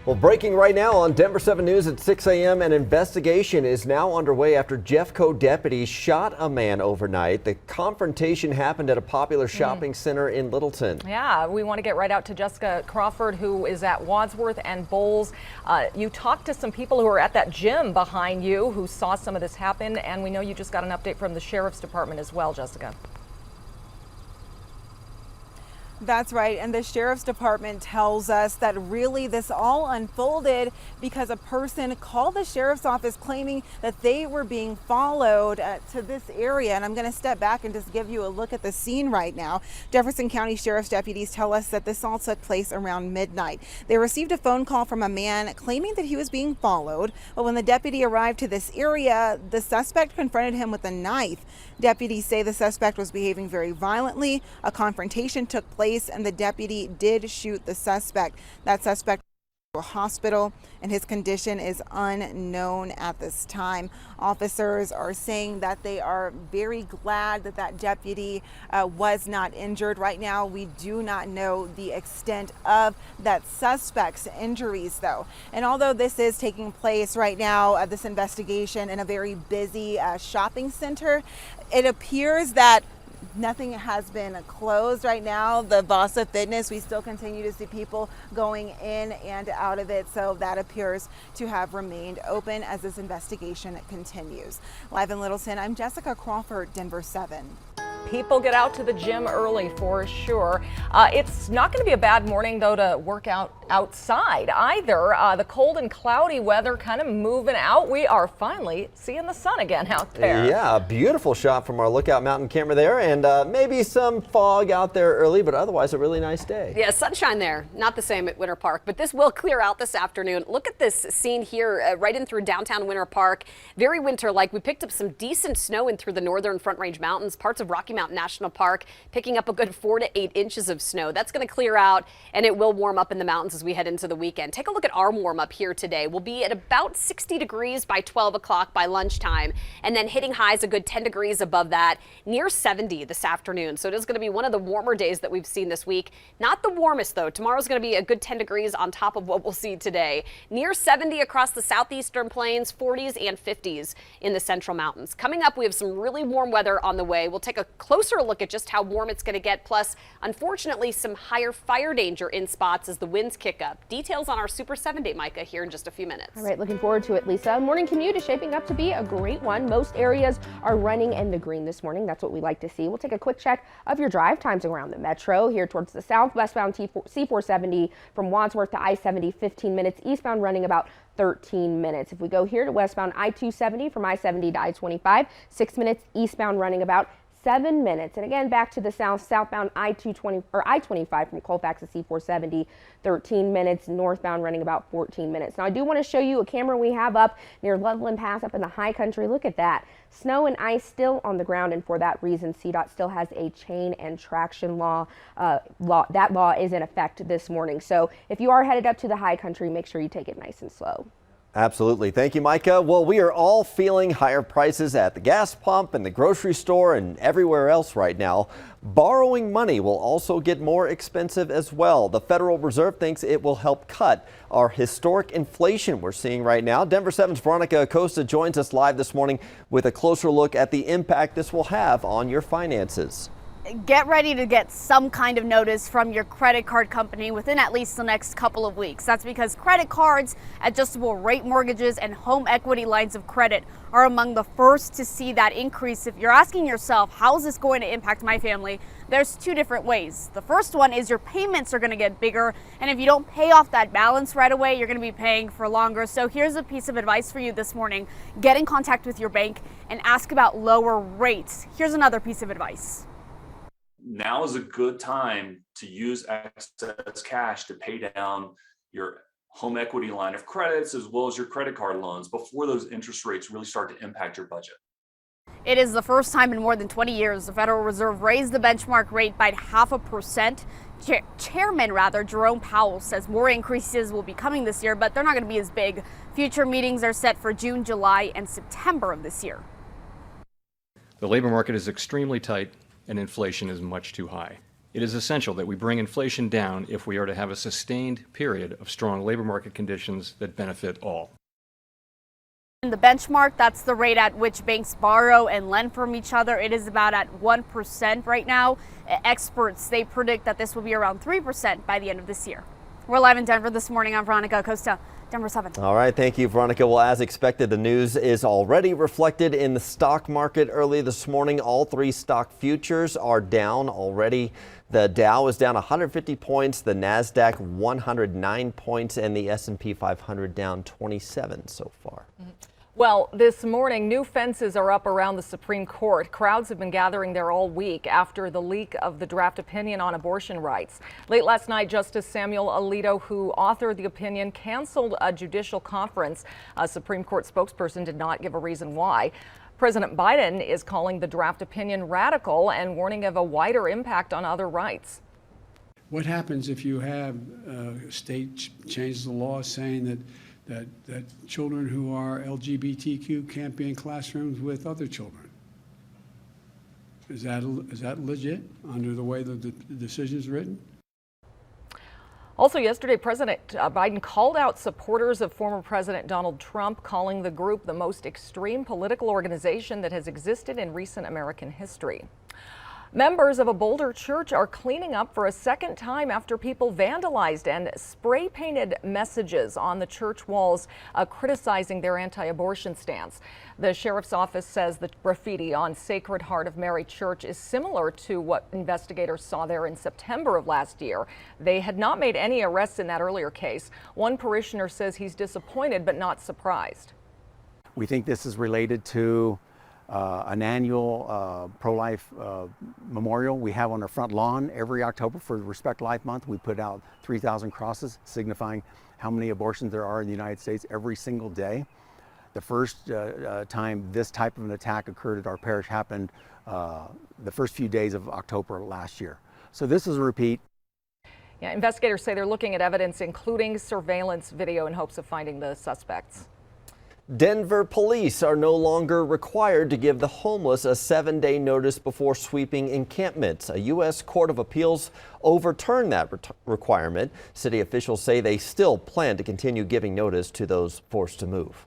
Well, breaking right now on Denver 7 News at 6 a.m. An investigation is now underway after Jeffco deputies shot a man overnight. The confrontation happened at a popular shopping center in Littleton. Yeah, we want to get right out to Jessica Crawford, who is at Wadsworth and Bowles. You talked to some people who are at that gym behind you who saw some of this happen, and we know you just got an update from the Sheriff's Department as well, Jessica. That's right, and the Sheriff's Department tells us that really this all unfolded because a person called the Sheriff's Office claiming that they were being followed to this area. And I'm going to step back and just give you a look at the scene right now. Jefferson County Sheriff's deputies tell us that this all took place around midnight. They received a phone call from a man claiming that he was being followed, but when the deputy arrived to this area, the suspect confronted him with a knife. Deputies say the suspect was behaving very violently. A confrontation took place and the deputy did shoot the suspect. That suspect to a hospital and his condition is unknown at this time. Officers are saying that they are very glad that that deputy was not injured. Right now, we do not know the extent of that suspect's injuries, though. And although this is taking place right now, this investigation in a very busy shopping center, it appears that nothing has been closed right now. The Vasa Fitness, we still continue to see people going in and out of it, so that appears to have remained open as this investigation continues. Live in Littleton, I'm Jessica Crawford, Denver 7. People get out to the gym early for sure. It's not going to be a bad morning, though, to work out outside either. The cold and cloudy weather kind of moving out. We are finally seeing the sun again out there. Yeah, a beautiful shot from our Lookout Mountain camera there, and maybe some fog out there early, but otherwise a really nice day. Yeah, sunshine there. Not the same at Winter Park, but this will clear out this afternoon. Look at this scene here right in through downtown Winter Park. Very winter-like. We picked up some decent snow in through the northern Front Range Mountains, parts of Rocky Mountain National Park, picking up a good 4 to 8 inches of snow. That's going to clear out, and it will warm up in the mountains as we head into the weekend. Take a look at our warm up here today. We'll be at about 60 degrees by 12 o'clock by lunchtime, and then hitting highs a good 10 degrees above that, near 70 this afternoon. So it is going to be one of the warmer days that we've seen this week. Not the warmest, though. Tomorrow's going to be a good 10 degrees on top of what we'll see today. Near 70 across the southeastern plains, 40s and 50s in the central mountains. Coming up, we have some really warm weather on the way. We'll take a closer look at just how warm it's going to get. Plus, unfortunately, some higher fire danger in spots as the winds kick up. Details on our Super 7 Day, Micah, here in just a few minutes. All right, looking forward to it, Lisa. Morning commute is shaping up to be a great one. Most areas are running in the green this morning. That's what we like to see. We'll take a quick check of your drive times around the metro. Here towards the south, westbound C470 from Wadsworth to I-70, 15 minutes. Eastbound running about 13 minutes. If we go here to westbound I-270 from I-70 to I-25, 6 minutes. Eastbound running about 7 minutes. And again, back to the south, southbound I-220 or I-25 from Colfax to C470, 13 minutes. Northbound running about 14 minutes. Now, I do want to show you a camera we have up near Loveland Pass up in the high country. Look at that. Snow and ice still on the ground, and for that reason, CDOT still has a chain and traction law. That law is in effect this morning. So if you are headed up to the high country, make sure you take it nice and slow. Absolutely. Thank you, Micah. Well, we are all feeling higher prices at the gas pump and the grocery store and everywhere else right now. Borrowing money will also get more expensive as well. The Federal Reserve thinks it will help cut our historic inflation we're seeing right now. Denver 7's Veronica Acosta joins us live this morning with a closer look at the impact this will have on your finances. Get ready to get some kind of notice from your credit card company within at least the next couple of weeks. That's because credit cards, adjustable rate mortgages, and home equity lines of credit are among the first to see that increase. If you're asking yourself, how is this going to impact my family? There's two different ways. The first one is your payments are going to get bigger, and if you don't pay off that balance right away, you're going to be paying for longer. So here's a piece of advice for you this morning. Get in contact with your bank and ask about lower rates. Here's another piece of advice. Now is a good time to use excess cash to pay down your home equity line of credits as well as your credit card loans before those interest rates really start to impact your budget. It is the first time in more than 20 years the Federal Reserve raised the benchmark rate by 0.5%. Chairman Jerome Powell says more increases will be coming this year, but they're not going to be as big. Future meetings are set for June, July, and September of this year. The labor market is extremely tight and inflation is much too high. It is essential that we bring inflation down if we are to have a sustained period of strong labor market conditions that benefit all. The benchmark, that's the rate at which banks borrow and lend from each other. It is about at 1% right now. Experts, they predict that this will be around 3% by the end of this year. We're live in Denver this morning. I'm Veronica Acosta, Denver 7. All right, thank you, Veronica. Well, as expected, the news is already reflected in the stock market early this morning. All three stock futures are down already. The Dow is down 150 points, the NASDAQ 109 points, and the S&P 500 down 27 so far. Well, this morning, new fences are up around the Supreme Court. Crowds have been gathering there all week after the leak of the draft opinion on abortion rights. Late last night, Justice Samuel Alito, who authored the opinion, canceled a judicial conference. A Supreme Court spokesperson did not give a reason why. President Biden is calling the draft opinion radical and warning of a wider impact on other rights. What happens if you have a state changes the law saying that children who are LGBTQ can't be in classrooms with other children? Is that legit under the way the decision is written? Also yesterday, President Biden called out supporters of former President Donald Trump, calling the group the most extreme political organization that has existed in recent American history. Members of a Boulder church are cleaning up for a second time after people vandalized and spray painted messages on the church walls criticizing their anti-abortion stance. The sheriff's office says the graffiti on Sacred Heart of Mary Church is similar to what investigators saw there in September of last year. They had not made any arrests in that earlier case. One parishioner says he's disappointed but not surprised. We think this is related to an annual pro-life memorial we have on our front lawn every October for Respect Life Month. We put out 3,000 crosses signifying how many abortions there are in the United States every single day. The first time this type of an attack occurred at our parish happened the first few days of October last year. So this is a repeat. Yeah, investigators say they're looking at evidence, including surveillance video, in hopes of finding the suspects. Denver police are no longer required to give the homeless a 7-day notice before sweeping encampments. A U.S. Court of Appeals overturned that requirement. City officials say they still plan to continue giving notice to those forced to move.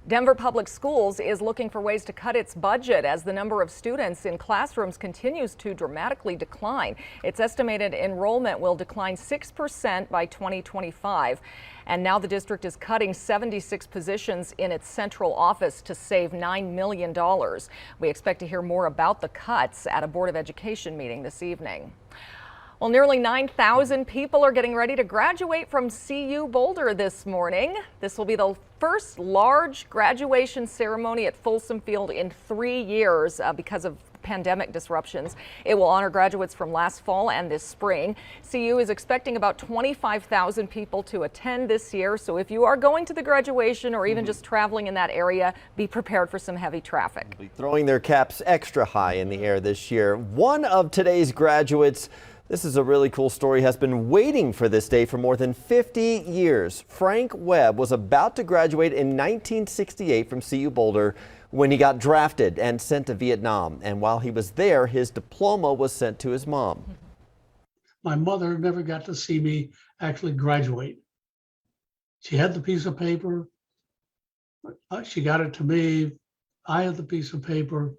Denver Public Schools is looking for ways to cut its budget as the number of students in classrooms continues to dramatically decline. It's estimated enrollment will decline 6% by 2025. And now the district is cutting 76 positions in its central office to save $9 million. We expect to hear more about the cuts at a Board of Education meeting this evening. Well, nearly 9,000 people are getting ready to graduate from CU Boulder this morning. This will be the first large graduation ceremony at Folsom Field in 3 years because of pandemic disruptions. It will honor graduates from last fall and this spring. CU is expecting about 25,000 people to attend this year. So if you are going to the graduation or even just traveling in that area, be prepared for some heavy traffic. They'll be throwing their caps extra high in the air this year. One of today's graduates, this is a really cool story, has been waiting for this day for more than 50 years. Frank Webb was about to graduate in 1968 from CU Boulder when he got drafted and sent to Vietnam. And while he was there, his diploma was sent to his mom. My mother never got to see me actually graduate. She had the piece of paper. She got it to me. I had the piece of paper,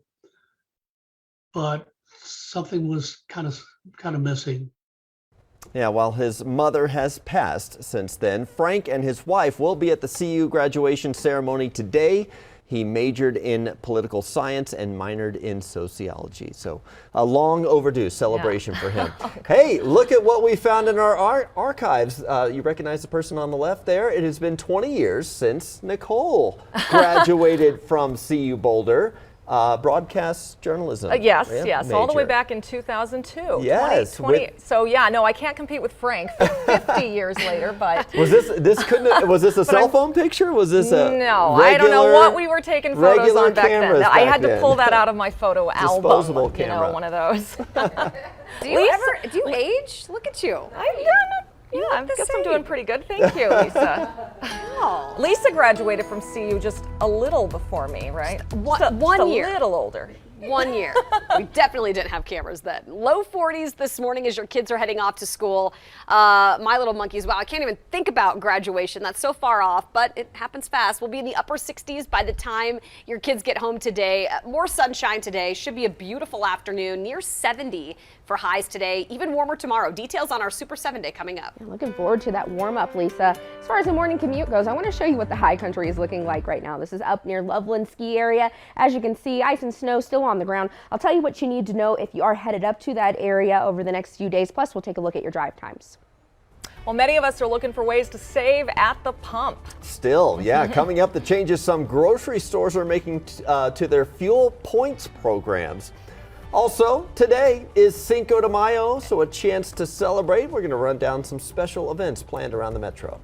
but something was kind of missing. Yeah, while his mother has passed since then, Frank and his wife will be at the CU graduation ceremony today. He majored in political science and minored in sociology. So a long overdue celebration for him. Hey, look at what we found in our archives. You recognize the person on the left there? It has been 20 years since Nicole graduated from CU Boulder. Broadcast journalism. Yes, major. all the way back in 2002. Yes. 20. So yeah, no, I can't compete with Frank 50 years later, but. Was this a cell phone picture? Was this a No, I don't know what we were taking photos on back then. I had to pull that out of my photo album. Disposable camera. You know, one of those. Do you age? Look at you. I've done it. Yeah, I guess I'm doing pretty good. Thank you, Lisa. Oh. Lisa graduated from CU just a little before me, right? One year. A little older. 1 year. We definitely didn't have cameras then. Low 40s this morning as your kids are heading off to school. My little monkeys, wow, I can't even think about graduation. That's so far off, but it happens fast. We'll be in the upper 60s by the time your kids get home today. More sunshine today. Should be a beautiful afternoon. Near 70 for highs today. Even warmer tomorrow. Details on our Super 7 Day coming up. Looking forward to that warm up, Lisa. As far as the morning commute goes, I want to show you what the high country is looking like right now. This is up near Loveland ski area. As you can see, ice and snow still on the ground. I'll tell you what you need to know if you are headed up to that area over the next few days. Plus, we'll take a look at your drive times. Well, many of us are looking for ways to save at the pump. Still, yeah, coming up, the changes some grocery stores are making to their fuel points programs. Also, today is Cinco de Mayo, so a chance to celebrate. We're going to run down some special events planned around the metro.